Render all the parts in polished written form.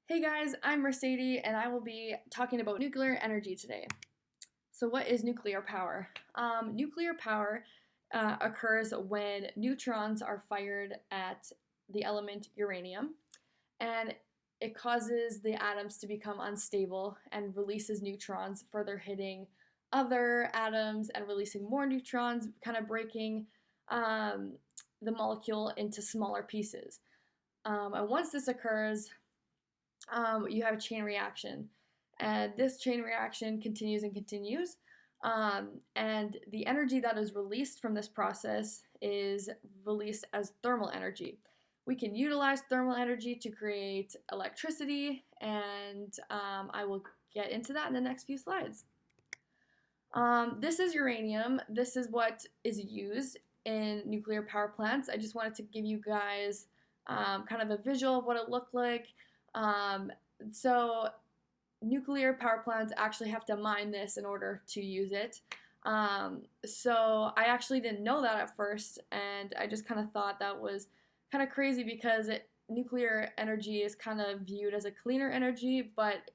Hey guys, I'm Mercedes and I will be talking about nuclear energy today. So, what is nuclear power? Nuclear power occurs when neutrons are fired at the element uranium, and it causes the atoms to become unstable and releases neutrons, further hitting other atoms and releasing more neutrons, kind of breaking um, the molecule into smaller pieces. And once this occurs, you have a chain reaction. And this chain reaction continues and continues. And the energy that is released from this process is released as thermal energy. We can utilize thermal energy to create electricity, and I will get into that in the next few slides. This is uranium. This is what is used in nuclear power plants. I just wanted to give you guys kind of a visual of what it looked like. Um, so nuclear power plants actually have to mine this in order to use it. So I actually didn't know that at first, and I just kind of thought that was kind of crazy because nuclear energy is kind of viewed as a cleaner energy, but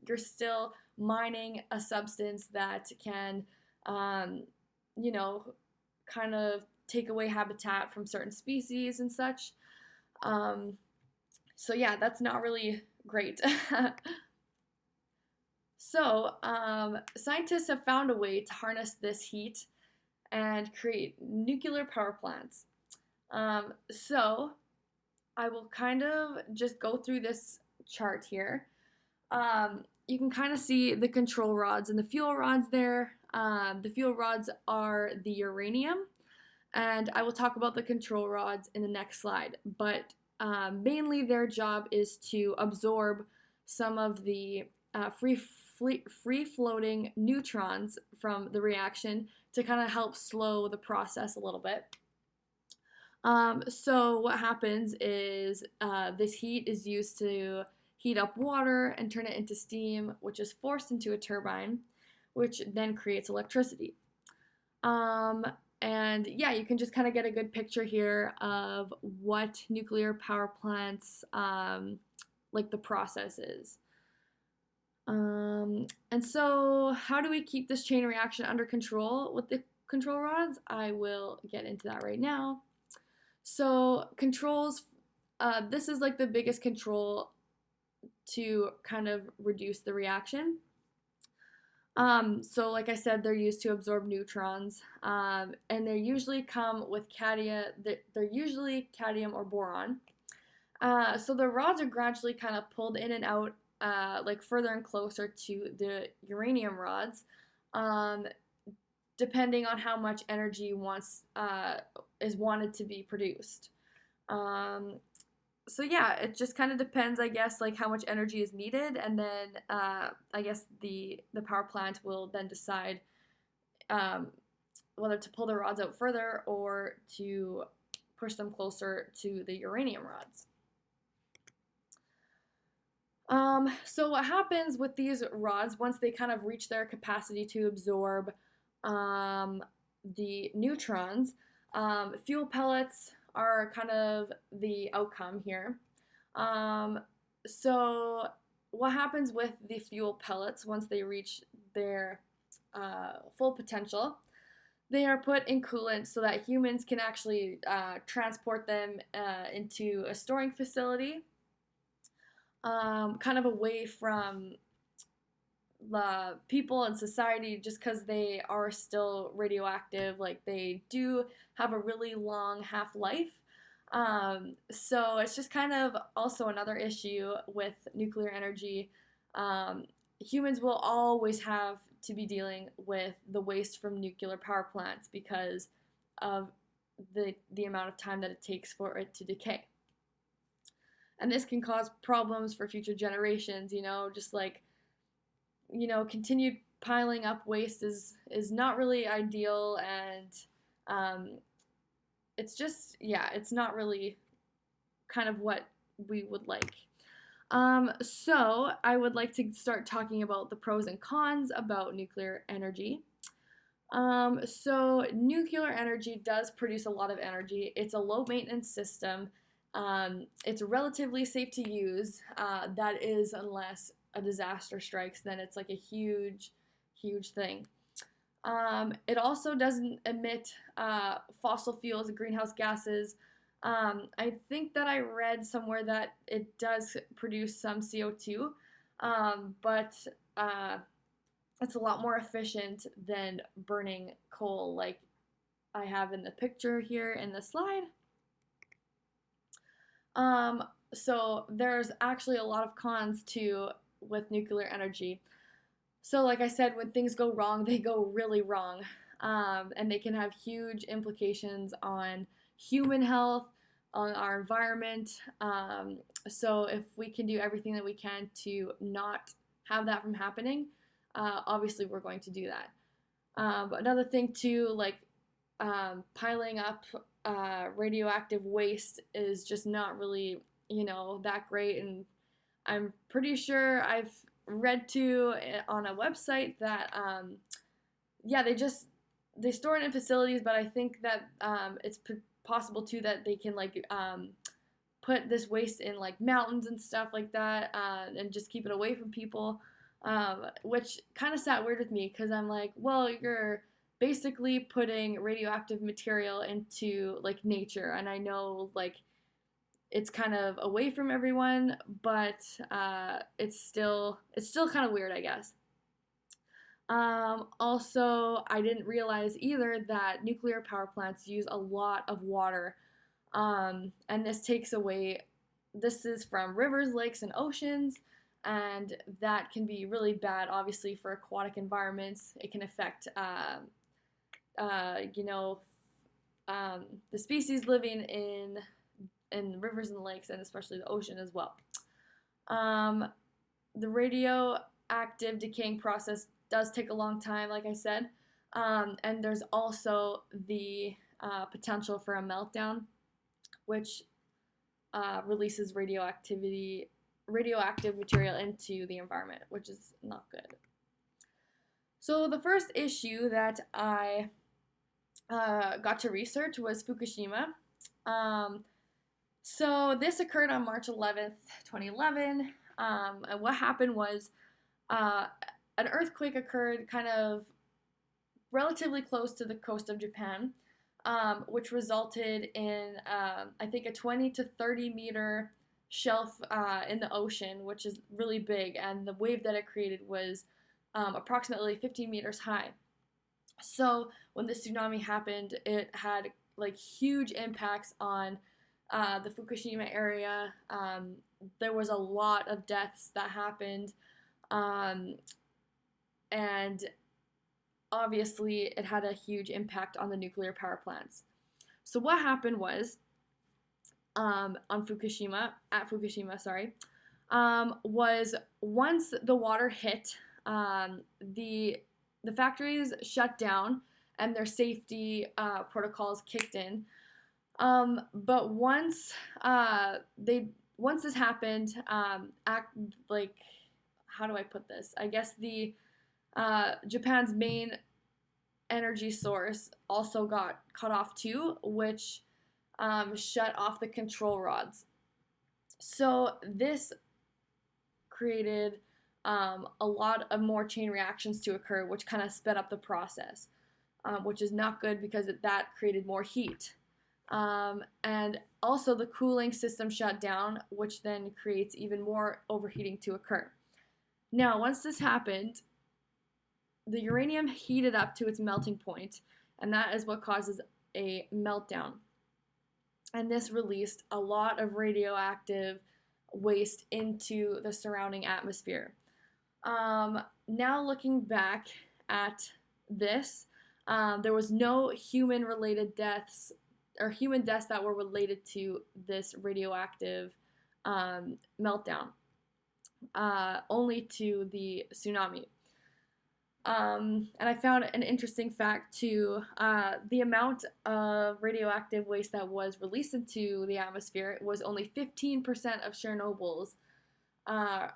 you're still mining a substance that can, um, you know, kind of take away habitat from certain species and such. Um, so yeah, that's not really great. So, scientists have found a way to harness this heat and create nuclear power plants. So, I will kind of just go through this chart here. You can kind of see the control rods and the fuel rods there. The fuel rods are the uranium, and I will talk about the control rods in the next slide. But mainly, their job is to absorb some of the free floating neutrons from the reaction to kind of help slow the process a little bit. So what happens is this heat is used to heat up water and turn it into steam, which is forced into a turbine, which then creates electricity. Um, and yeah, you can just kind of get a good picture here of what nuclear power plants, like the process is. And so, how do we keep this chain reaction under control with the control rods? I will get into that right now. So, controls, this is like the biggest control to kind of reduce the reaction. So like I said, they're used to absorb neutrons, and they usually come with they're usually cadmium or boron. So the rods are gradually kind of pulled in and out, like further and closer to the uranium rods, um, depending on how much energy is wanted to be produced. Um, so yeah, it just kind of depends, I guess, like how much energy is needed, and then I guess the power plant will then decide um, whether to pull the rods out further or to push them closer to the uranium rods. So what happens with these rods once they kind of reach their capacity to absorb the neutrons? Fuel pellets are kind of the outcome here. Um, so what happens with the fuel pellets once they reach their full potential? They are put in coolant so that humans can actually transport them into a storing facility, kind of away from the people and society, just because they are still radioactive. Like, they do have a really long half life. So it's just kind of also another issue with nuclear energy. Humans will always have to be dealing with the waste from nuclear power plants because of the amount of time that it takes for it to decay. And this can cause problems for future generations, just like, continued piling up waste is not really ideal, and um, it's just, yeah, it's not really kind of what we would like. So I would like to start talking about the pros and cons about nuclear energy. So nuclear energy does produce a lot of energy. It's a low maintenance system, It's relatively safe to use. That is, unless a disaster strikes, then it's like a huge, huge thing. It also doesn't emit fossil fuels and greenhouse gases. I think that I read somewhere that it does produce some CO2, but uh, it's a lot more efficient than burning coal, like I have in the picture here in the slide. Um, so there's actually a lot of cons to with nuclear energy. So, like I said, when things go wrong, they go really wrong. And they can have huge implications on human health, on our environment. So, if we can do everything that we can to not have that from happening, obviously we're going to do that. But another thing, too, like piling up radioactive waste is just not really, that great. And I'm pretty sure I've read to on a website that yeah, they store it in facilities, but I think that it's possible too that they can like put this waste in like mountains and stuff like that, and just keep it away from people, which kind of sat weird with me because I'm like, well, you're basically putting radioactive material into like nature, and I know like it's kind of away from everyone, but it's still kind of weird, I guess. Also, I didn't realize either that nuclear power plants use a lot of water, and this takes away. This is from rivers, lakes, and oceans, and that can be really bad. Obviously, for aquatic environments, it can affect, you know, the species living in rivers and lakes, and especially the ocean as well. Um, the radioactive decaying process does take a long time, like I said, and there's also the potential for a meltdown, which releases radioactive material into the environment, which is not good. So the first issue that I got to research was Fukushima. Um, So this occurred on March 11th, 2011. And what happened was uh, an earthquake occurred kind of relatively close to the coast of Japan, which resulted in, I think, a 20 to 30 meter shelf in the ocean, which is really big. And the wave that it created was approximately 15 meters high. So when the tsunami happened, it had like huge impacts on the Fukushima area. There was a lot of deaths that happened, um, and obviously it had a huge impact on the nuclear power plants. So what happened was on Fukushima, at Fukushima, sorry, was once the water hit, the factories shut down and their safety protocols kicked in. But once this happened, act like how do I put this? I guess the Japan's main energy source also got cut off too, which shut off the control rods. So this created a lot of more chain reactions to occur, which kind of sped up the process, which is not good because that created more heat. And also the cooling system shut down, which then creates even more overheating to occur. Now, once this happened, the uranium heated up to its melting point, and that is what causes a meltdown. And this released a lot of radioactive waste into the surrounding atmosphere. Now, looking back at this, there was no human-related deaths or human deaths that were related to this radioactive meltdown, only to the tsunami. And I found an interesting fact too. The amount of radioactive waste that was released into the atmosphere was only 15% of Chernobyl's, of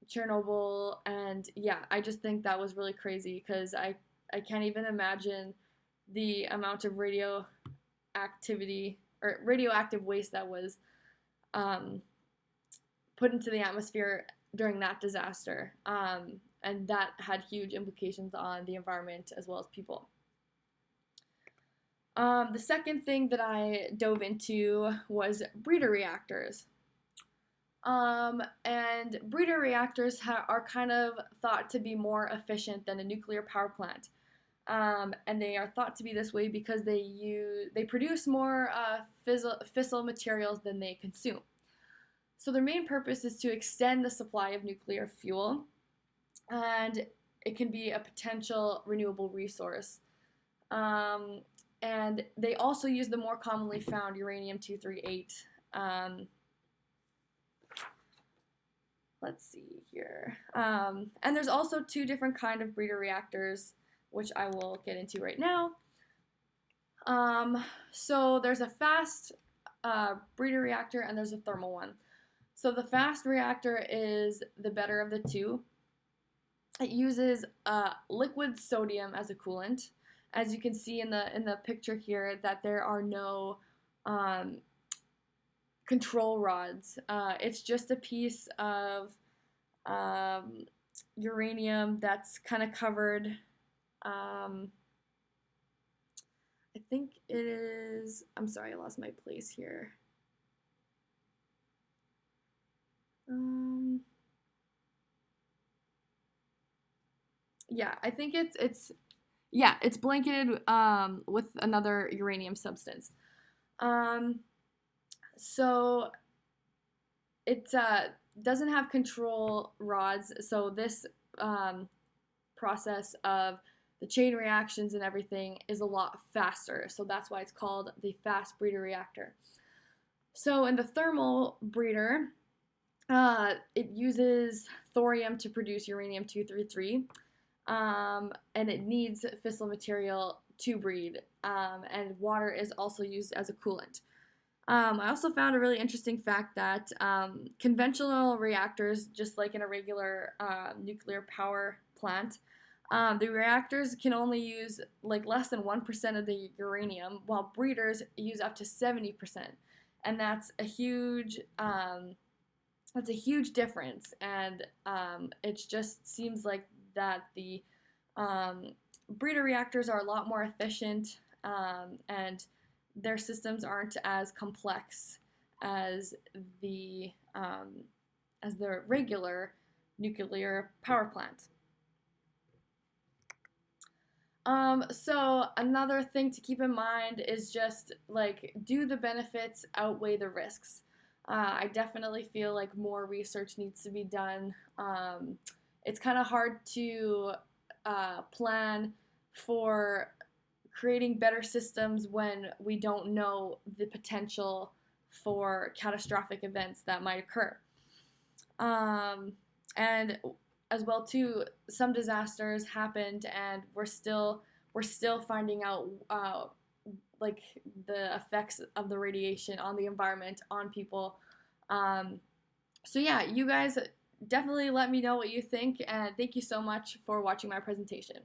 Chernobyl, and yeah, I just think that was really crazy because I can't even imagine the amount of radioactivity or radioactive waste that was put into the atmosphere during that disaster. And that had huge implications on the environment as well as people. The second thing that I dove into was breeder reactors. And breeder reactors are kind of thought to be more efficient than a nuclear power plant. And they are thought to be this way because they produce more fissile materials than they consume. So their main purpose is to extend the supply of nuclear fuel, and it can be a potential renewable resource. And they also use the more commonly found uranium-238. Let's see here. And there's also two different kind of breeder reactors, which I will get into right now. So there's a fast breeder reactor and there's a thermal one. So the fast reactor is the better of the two. It uses liquid sodium as a coolant. As you can see in the picture here, that there are no control rods. It's just a piece of uranium that's kind of covered. I think it is. I'm sorry, I lost my place here. Yeah, I think it's blanketed with another uranium substance. So it doesn't have control rods, so this process of the chain reactions and everything is a lot faster, so that's why it's called the fast breeder reactor. So in the thermal breeder, it uses thorium to produce uranium-233, and it needs fissile material to breed, and water is also used as a coolant. I also found a really interesting fact that conventional reactors, just like in a regular nuclear power plant, the reactors can only use like less than 1% of the uranium, while breeders use up to 70%, and that's a huge difference. And it just seems like that the breeder reactors are a lot more efficient, and their systems aren't as complex as the regular nuclear power plant. So another thing to keep in mind is just like, do the benefits outweigh the risks? I definitely feel like more research needs to be done. It's kind of hard to plan for creating better systems when we don't know the potential for catastrophic events that might occur. And as well too, some disasters happened, and we're still finding out like the effects of the radiation on the environment, on people. So yeah, you guys definitely let me know what you think, and thank you so much for watching my presentation.